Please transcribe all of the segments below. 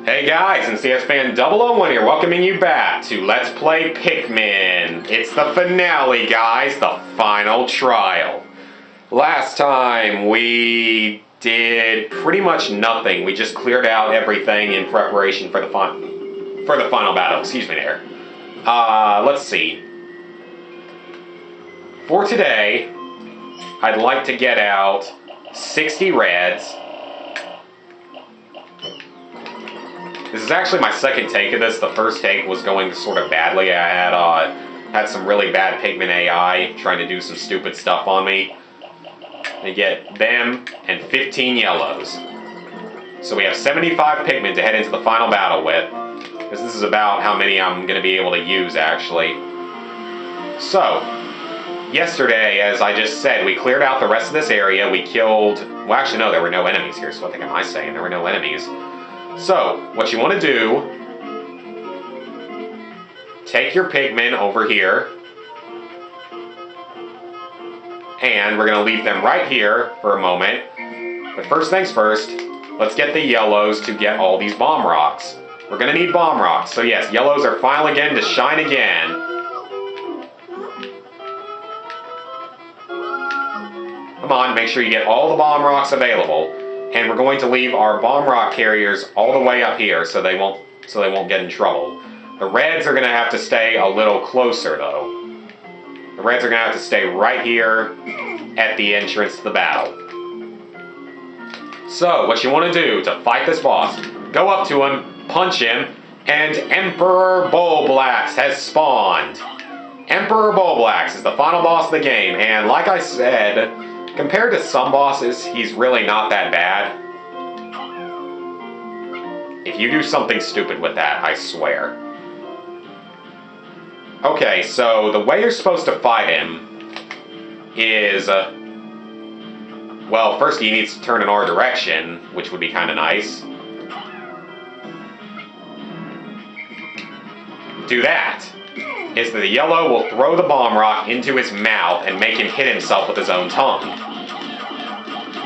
Hey guys, and CS Fan 001 here, welcoming you back to Let's Play Pikmin. It's the finale, guys, the final trial. Last time we did pretty much nothing. We just cleared out everything in preparation for the final battle. Excuse me there. Let's see. For today, I'd like to get out 60 reds. This is actually my second take of this. The first take was going sort of badly. I had some really bad Pikmin AI trying to do some stupid stuff on me. I get them and 15 yellows. So we have 75 Pikmin to head into the final battle with. Because this is about how many I'm going to be able to use, actually. So, yesterday, as I just said, we cleared out the rest of this area. We killed... Well, actually, no, there were no enemies here. So what the heck am I saying? There were no enemies. So, what you want to do, take your Pikmin over here, and we're going to leave them right here for a moment. But first things first, let's get the yellows to get all these bomb rocks. We're going to need bomb rocks. So yes, yellows are final again to shine again. Come on, make sure you get all the bomb rocks available. And we're going to leave our bomb rock carriers all the way up here so they won't get in trouble. The reds are going to have to stay a little closer though. The reds are going to have to stay right here at the entrance to the battle. So, what you want to do to fight this boss, go up to him, punch him, and Emperor Bulblax has spawned. Emperor Bulblax is the final boss of the game, and like I said, compared to some bosses, he's really not that bad. If you do something stupid with that, I swear. Okay, so the way you're supposed to fight him is... well, first he needs to turn in our direction, which would be kind of nice. Do that. Is that the yellow will throw the bomb rock into his mouth and make him hit himself with his own tongue.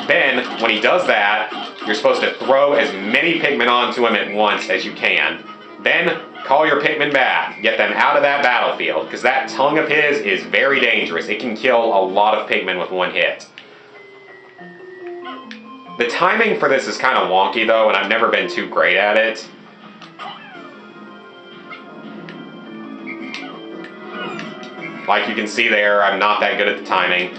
Then, when he does that, you're supposed to throw as many Pikmin onto him at once as you can. Then, call your Pikmin back. Get them out of that battlefield, because that tongue of his is very dangerous. It can kill a lot of Pikmin with one hit. The timing for this is kind of wonky, though, and I've never been too great at it. Like you can see there, I'm not that good at the timing.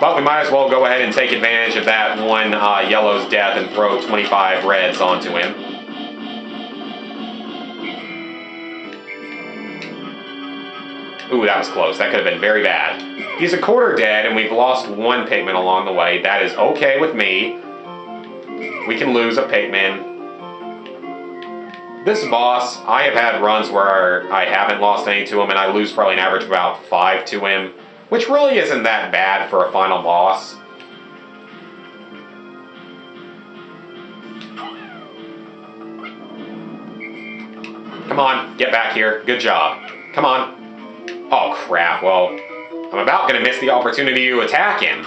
But we might as well go ahead and take advantage of that one yellow's death and throw 25 reds onto him. Ooh, that was close. That could have been very bad. He's a quarter dead, and we've lost one Pikmin along the way. That is okay with me. We can lose a Pikmin. This boss, I have had runs where I haven't lost any to him, and I lose probably an average of about 5 to him, which really isn't that bad for a final boss. Come on, get back here. Good job. Come on. Oh, crap. Well, I'm about going to miss the opportunity to attack him.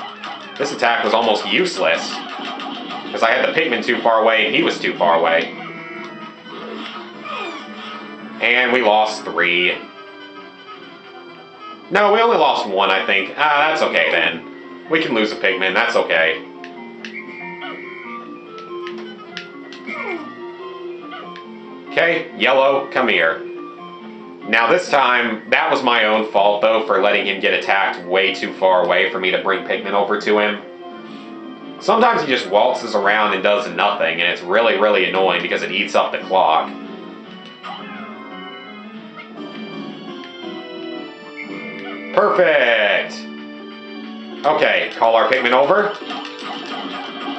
This attack was almost useless, because I had the Pikmin too far away, and he was too far away. And we lost 3. No, we only lost 1, I think. That's okay then. We can lose a Pikmin, that's okay. Okay, yellow, come here. Now this time, that was my own fault though for letting him get attacked way too far away for me to bring Pikmin over to him. Sometimes he just waltzes around and does nothing, and it's really, really annoying because it eats up the clock. Perfect! Okay, call our Pikmin over.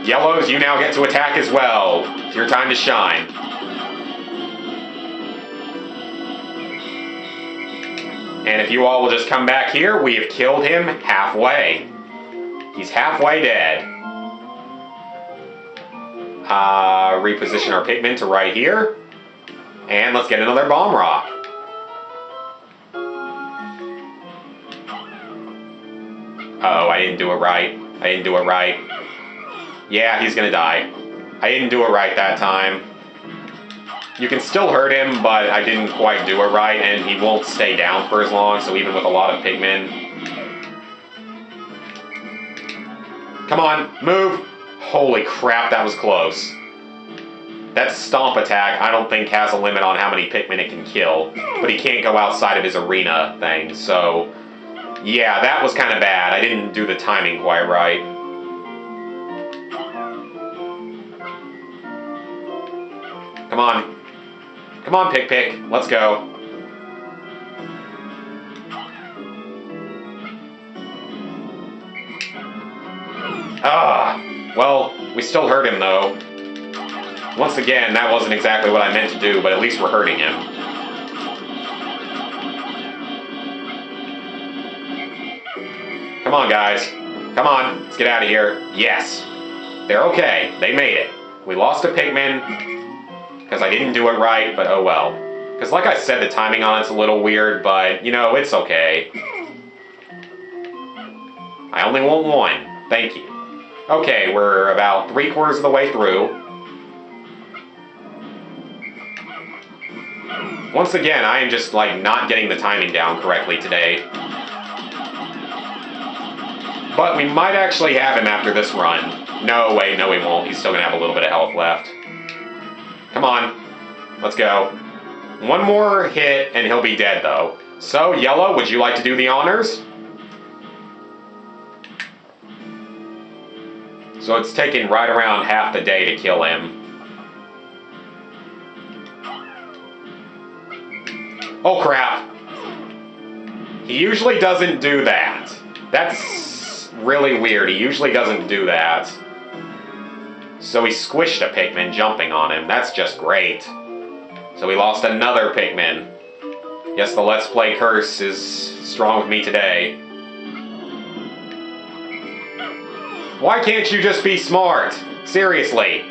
Yellows, you now get to attack as well. It's your time to shine. And if you all will just come back here, we have killed him halfway. He's halfway dead. Reposition our Pikmin to right here. And let's get another bomb rock. Oh, I didn't do it right. Yeah, he's gonna die. I didn't do it right that time. You can still hurt him, but I didn't quite do it right, and he won't stay down for as long, so even with a lot of Pikmin. Come on, move! Holy crap, that was close. That stomp attack, I don't think has a limit on how many Pikmin it can kill, but he can't go outside of his arena thing, so yeah, that was kind of bad. I didn't do the timing quite right. Come on. Come on, Pick. Let's go. Well, we still hurt him, though. Once again, that wasn't exactly what I meant to do, but at least we're hurting him. Come on, guys. Come on, let's get out of here. Yes. They're okay. They made it. We lost a Pikmin, because I didn't do it right, but oh well. Because like I said, the timing on it's a little weird, but, you know, it's okay. I only want one. Thank you. Okay, we're about 3/4 of the way through. Once again, I am just, like, not getting the timing down correctly today. But we might actually have him after this run. No, wait, no we won't. He's still gonna have a little bit of health left. Come on. Let's go. One more hit, and he'll be dead, though. So, Yellow, would you like to do the honors? So it's taken right around half the day to kill him. Oh crap! He usually doesn't do that. That's really weird. He usually doesn't do that. So he squished a Pikmin jumping on him. That's just great. So we lost another Pikmin. Yes, the Let's Play curse is strong with me today. Why can't you just be smart? Seriously.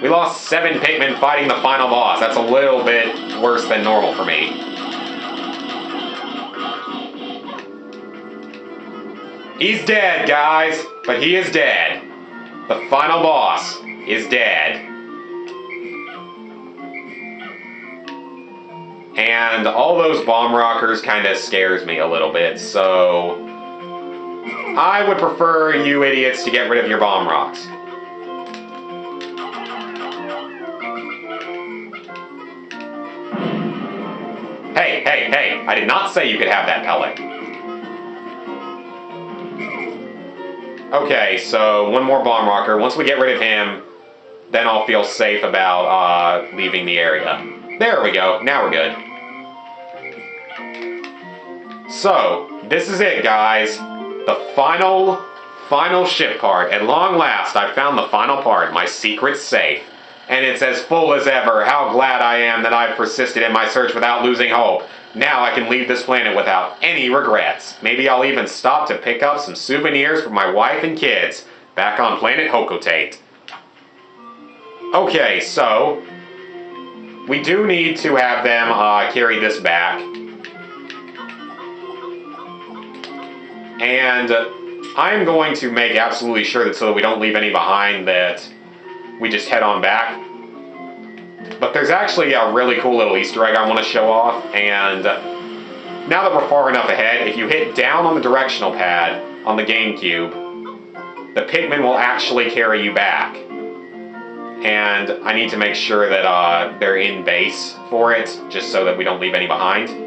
We lost 7 Pikmin fighting the final boss. That's a little bit worse than normal for me. He's dead, guys. But he is dead. The final boss is dead. And all those bomb rockers kind of scares me a little bit, so I would prefer you idiots to get rid of your bomb rocks. Hey, I did not say you could have that pellet. Okay, so one more bomb rocker. Once we get rid of him, then I'll feel safe about leaving the area. There we go, now we're good. So, this is it, guys. The final ship part. At long last, I found the final part, my secret safe. And it's as full as ever. How glad I am that I've persisted in my search without losing hope. Now I can leave this planet without any regrets. Maybe I'll even stop to pick up some souvenirs for my wife and kids back on planet Hokotate. Okay, so we do need to have them carry this back. And I'm going to make absolutely sure that so that we don't leave any behind, that we just head on back. But there's actually a really cool little Easter egg I want to show off, and now that we're far enough ahead, if you hit down on the directional pad on the GameCube, the Pikmin will actually carry you back. And I need to make sure that they're in base for it, just so that we don't leave any behind.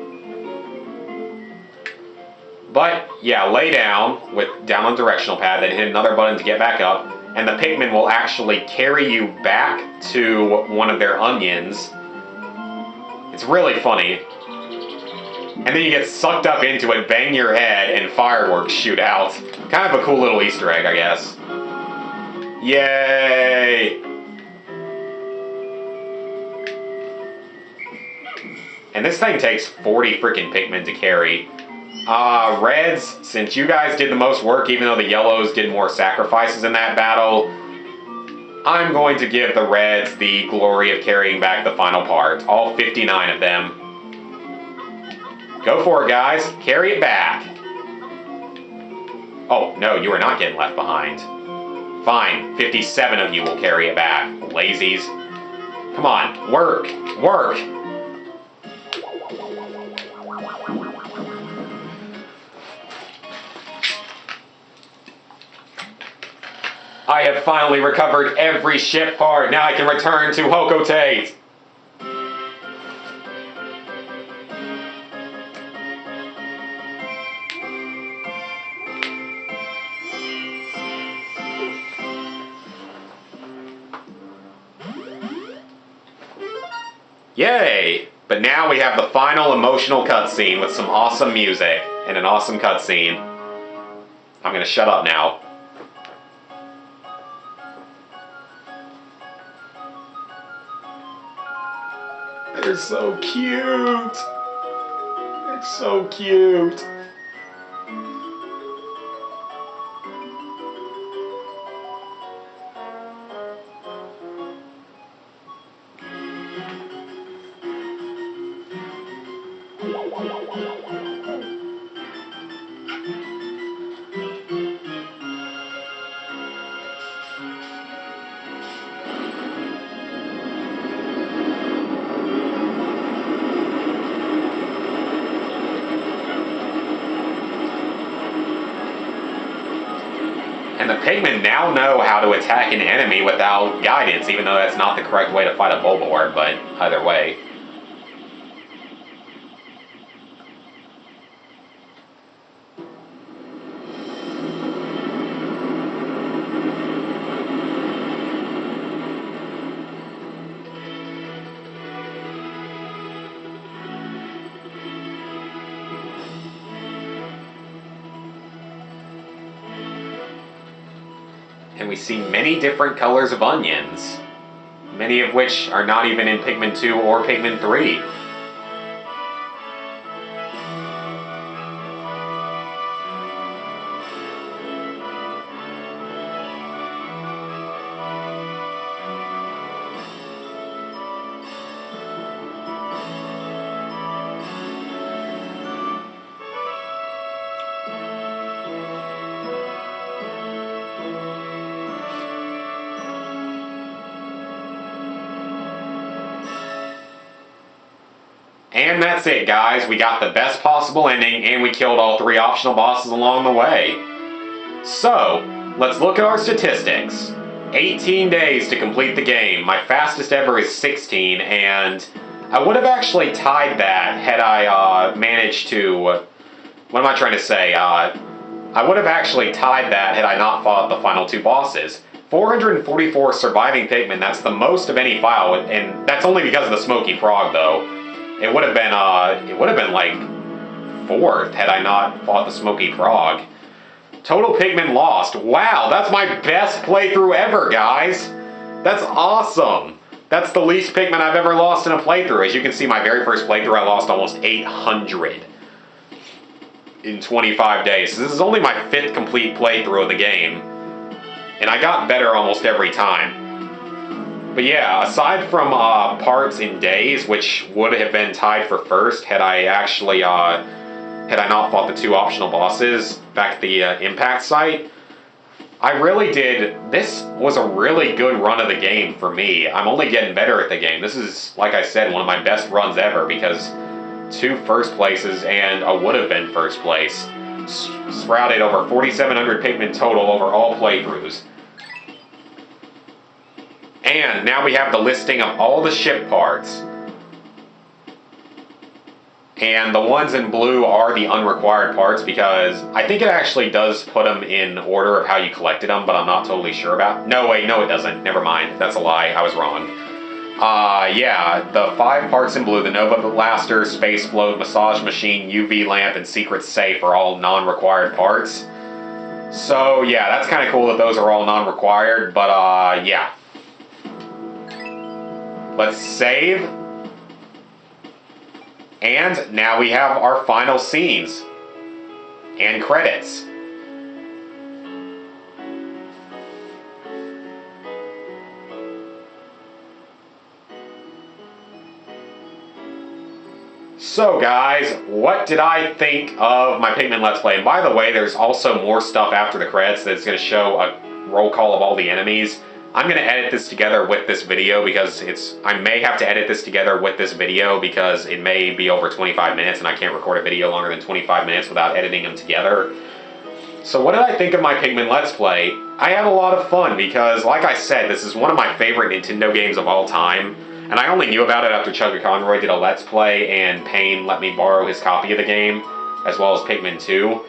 But, yeah, lay down down on the directional pad, then hit another button to get back up, and the Pikmin will actually carry you back to one of their onions. It's really funny. And then you get sucked up into it, bang your head, and fireworks shoot out. Kind of a cool little Easter egg, I guess. Yay! And this thing takes 40 freaking Pikmin to carry. Reds, since you guys did the most work, even though the yellows did more sacrifices in that battle, I'm going to give the reds the glory of carrying back the final part. All 59 of them. Go for it, guys. Carry it back. Oh, no, you are not getting left behind. Fine, 57 of you will carry it back. Lazies. Come on, work. Work! I have finally recovered every ship part. Now I can return to Hokotate. Yay! But now we have the final emotional cutscene with some awesome music and an awesome cutscene. I'm gonna shut up now. They're so cute! They're so cute! And the Pikmin now know how to attack an enemy without guidance, even though that's not the correct way to fight a Bulbasaur, but either way. And we see many different colors of onions, many of which are not even in Pikmin 2 or Pikmin 3. And that's it, guys. We got the best possible ending, and we killed all 3 optional bosses along the way. So, let's look at our statistics. 18 days to complete the game. My fastest ever is 16, and I would have actually tied that had I managed to... What am I trying to say? I would have actually tied that had I not fought the final 2 bosses. 444 surviving Pikmin, that's the most of any file, and that's only because of the Smoky Frog, though. It would have been like 4th had I not fought the Smoky Frog. Total Pikmin lost. Wow, that's my best playthrough ever, guys. That's awesome. That's the least Pikmin I've ever lost in a playthrough. As you can see, my very first playthrough, I lost almost 800 in 25 days. So this is only my 5th complete playthrough of the game. And I got better almost every time. But yeah, aside from parts in days, which would have been tied for first had I actually, had I not fought the 2 optional bosses back at the impact site, I really did, this was a really good run of the game for me. I'm only getting better at the game. This is, like I said, one of my best runs ever because 2 first places and a would have been first place. Sprouted over 4,700 Pikmin total over all playthroughs. And now we have the listing of all the ship parts. And the ones in blue are the unrequired parts because I think it actually does put them in order of how you collected them, but I'm not totally sure about. No, wait, no it doesn't. Never mind. That's a lie. I was wrong. Yeah, the 5 parts in blue, the Nova Blaster, Space Float, Massage Machine, UV Lamp, and Secret Safe are all non-required parts. So, yeah, that's kind of cool that those are all non-required, but, yeah. Let's save. And now we have our final scenes and credits. So guys, what did I think of my Pikmin Let's Play? And by the way, there's also more stuff after the credits that's going to show a roll call of all the enemies. I'm going to edit this together with this video because I may have to edit this together with this video because it may be over 25 minutes and I can't record a video longer than 25 minutes without editing them together. So what did I think of my Pikmin Let's Play? I had a lot of fun because, like I said, this is one of my favorite Nintendo games of all time. And I only knew about it after Chugga Conroy did a Let's Play and Payne let me borrow his copy of the game, as well as Pikmin 2.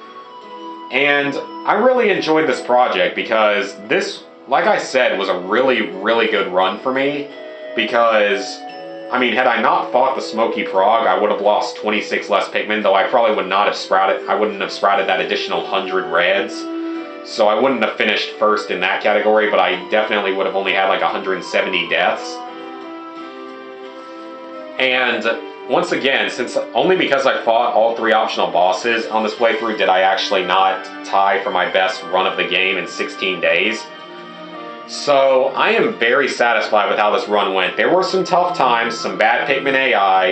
And I really enjoyed this project because this, like I said, was a really, really good run for me. Because, I mean, had I not fought the Smoky Frog, I would have lost 26 less Pikmin, though I probably would not have sprouted, I wouldn't have sprouted that additional 100 reds. So I wouldn't have finished first in that category, but I definitely would have only had like 170 deaths. And once again, only because I fought all 3 optional bosses on this playthrough did I actually not tie for my best run of the game in 16 days. So I am very satisfied with how this run went. There were some tough times, some bad Pikmin AI,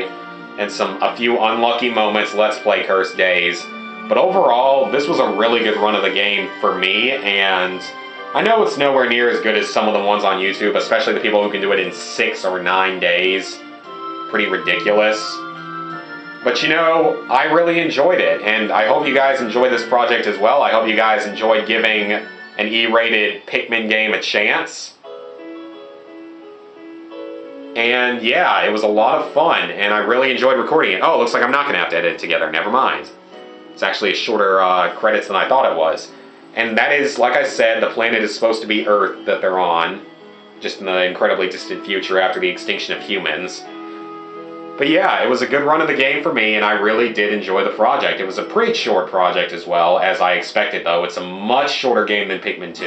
and a few unlucky moments, Let's Play curse days. But overall, this was a really good run of the game for me, and I know it's nowhere near as good as some of the ones on YouTube, especially the people who can do it in 6 or 9 days. Pretty ridiculous. But you know, I really enjoyed it, and I hope you guys enjoyed this project as well. I hope you guys enjoyed giving an E-rated Pikmin game a chance. And yeah, it was a lot of fun, and I really enjoyed recording it. Oh, looks like I'm not going to have to edit it together, never mind. It's actually a shorter credits than I thought it was. And that is, like I said, the planet is supposed to be Earth that they're on, just in the incredibly distant future after the extinction of humans. But yeah, it was a good run of the game for me, and I really did enjoy the project. It was a pretty short project as well, as I expected though. It's a much shorter game than Pikmin 2.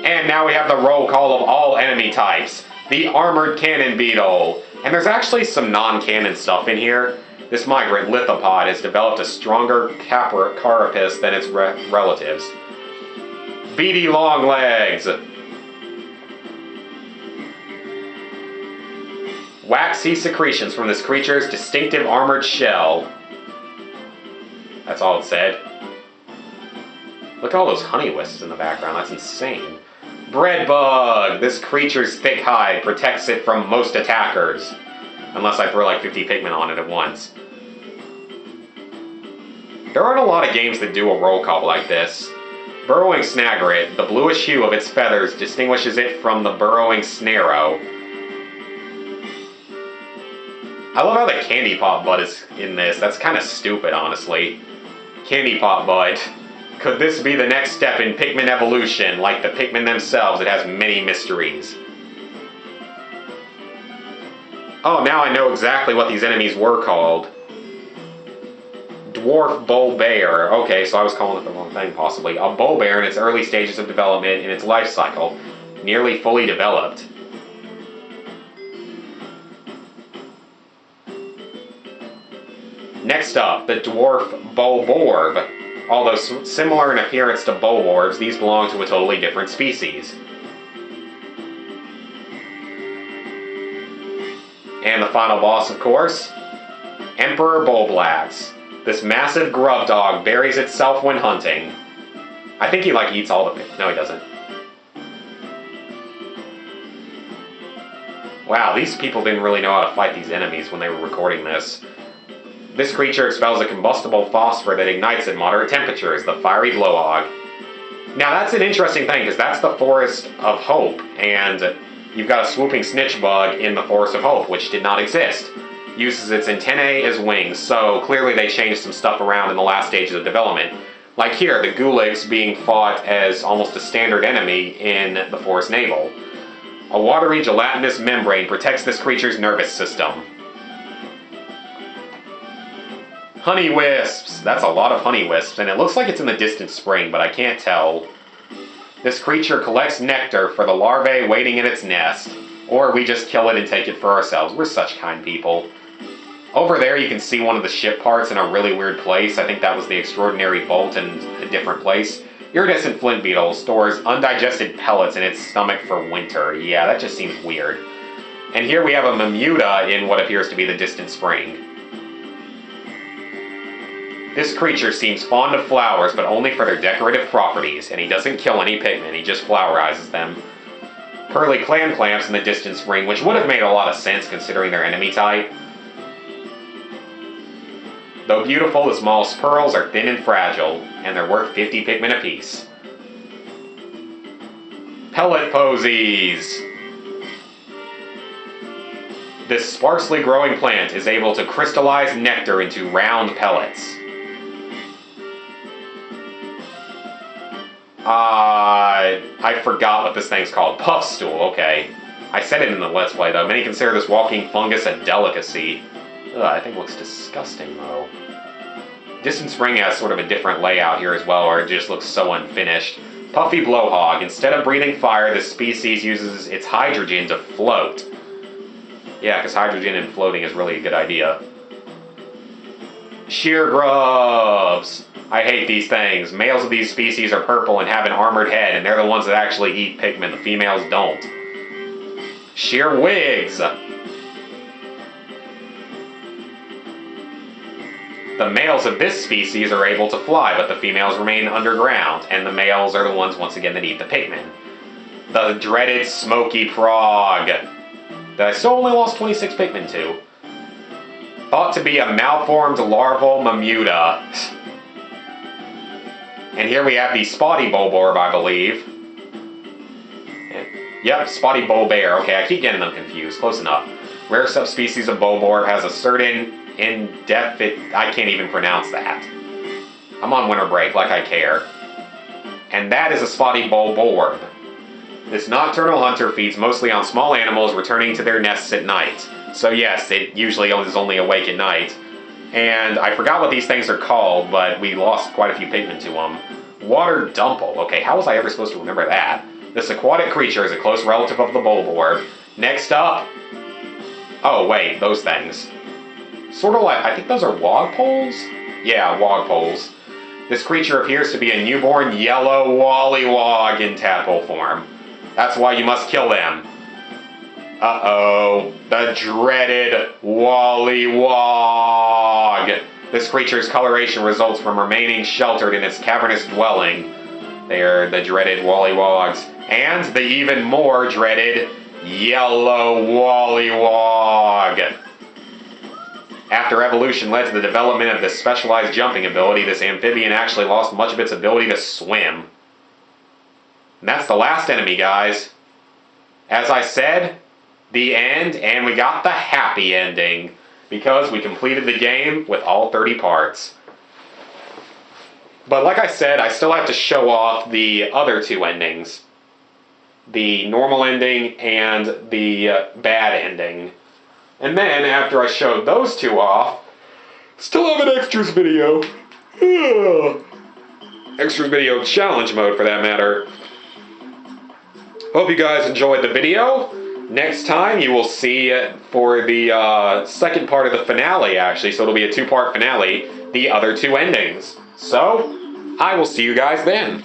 And now we have the roll call of all enemy types. The Armored Cannon Beetle. And there's actually some non-canon stuff in here. This migrant lithopod has developed a stronger carapace than its relatives. Beady Longlegs. Waxy secretions from this creature's distinctive armored shell. That's all it said. Look at all those honey wisps in the background, that's insane. Breadbug! This creature's thick hide protects it from most attackers. Unless I throw like 50 Pikmin on it at once. There aren't a lot of games that do a roll call like this. Burrowing Snaggerit, the bluish hue of its feathers distinguishes it from the burrowing Snarrow. I love how the Candy Pop Bud is in this. That's kind of stupid, honestly. Candy Pop Bud. Could this be the next step in Pikmin evolution? Like the Pikmin themselves, it has many mysteries. Oh, now I know exactly what these enemies were called. Dwarf Bull Bear. Okay, so I was calling it the wrong thing, possibly. A bull bear in its early stages of development in its life cycle. Nearly fully developed. Next up, the Dwarf Bulborb. Although similar in appearance to Bulborbs, these belong to a totally different species. And the final boss, of course, Emperor Bulblax. This massive grub dog buries itself when hunting. I think he eats all the... No, he doesn't. Wow, these people didn't really know how to fight these enemies when they were recording this. This creature expels a combustible phosphor that ignites at moderate temperatures, the fiery blowhog. Now that's an interesting thing, because that's the Forest of Hope, and you've got a swooping snitch bug in the Forest of Hope, which did not exist. Uses its antennae as wings, so clearly they changed some stuff around in the last stages of development. Like here, the Gulix being fought as almost a standard enemy in the Forest Navel. A watery gelatinous membrane protects this creature's nervous system. Honey wisps! That's a lot of honey wisps, and it looks like it's in the distant spring, but I can't tell. This creature collects nectar for the larvae waiting in its nest. Or we just kill it and take it for ourselves. We're such kind people. Over there you can see one of the ship parts in a really weird place. I think that was the extraordinary bolt in a different place. Iridescent flint beetle stores undigested pellets in its stomach for winter. Yeah, that just seems weird. And here we have a Mamuta in what appears to be the distant spring. This creature seems fond of flowers, but only for their decorative properties, and he doesn't kill any Pikmin, he just flowerizes them. Pearly Clan Clamps in the Distant Spring, which would have made a lot of sense considering their enemy type. Though beautiful, the smallest pearls are thin and fragile, and they're worth 50 Pikmin apiece. Pellet Posies! This sparsely growing plant is able to crystallize nectar into round pellets. I forgot what this thing's called. Puff Stool, okay. I said it in the Let's Play, though. Many consider this walking fungus a delicacy. Ugh, I think it looks disgusting, though. Distant Spring has sort of a different layout here as well, or it just looks so unfinished. Puffy Blowhog. Instead of breathing fire, this species uses its hydrogen to float. Yeah, because hydrogen and floating is really a good idea. Sheer Grubs. I hate these things. Males of these species are purple and have an armored head, and they're the ones that actually eat Pikmin. The females don't. Sheer Wigs. The males of this species are able to fly, but the females remain underground, and the males are the ones, once again, that eat the Pikmin. The dreaded Smoky Frog, that I still only lost 26 Pikmin to. Thought to be a malformed larval Mamuta. And here we have the Spotty Bulborb, I believe. Yep, Spotty Bulbear. Okay, I keep getting them confused. Close enough. Rare subspecies of Bulborb has a certain indefinite... I can't even pronounce that. I'm on winter break, like I care. And that is a Spotty Bulborb. This nocturnal hunter feeds mostly on small animals returning to their nests at night. So yes, it usually is only awake at night. And I forgot what these things are called, but we lost quite a few Pikmin to them. Water Dumple. Okay, how was I ever supposed to remember that? This aquatic creature is a close relative of the Bulborb. Next up... Oh, wait, those things. Sort of like... I think those are Wogpoles? Yeah, Wogpoles. This creature appears to be a newborn yellow Wollywog in tadpole form. That's why you must kill them. Uh-oh. The dreaded Wollywog. This creature's coloration results from remaining sheltered in its cavernous dwelling. They are the dreaded Wollywogs. And the even more dreaded Yellow Wollywog. After evolution led to the development of this specialized jumping ability, this amphibian actually lost much of its ability to swim. And that's the last enemy, guys. As I said, the end, and we got the happy ending, because we completed the game with all 30 parts. But like I said, I still have to show off the other two endings. The normal ending and the bad ending. And then, after I showed those two off, still have an extras video. Extras video challenge mode, for that matter. Hope you guys enjoyed the video. Next time you will see for the second part of the finale, actually, so it'll be a two-part finale, the other two endings. So, I will see you guys then.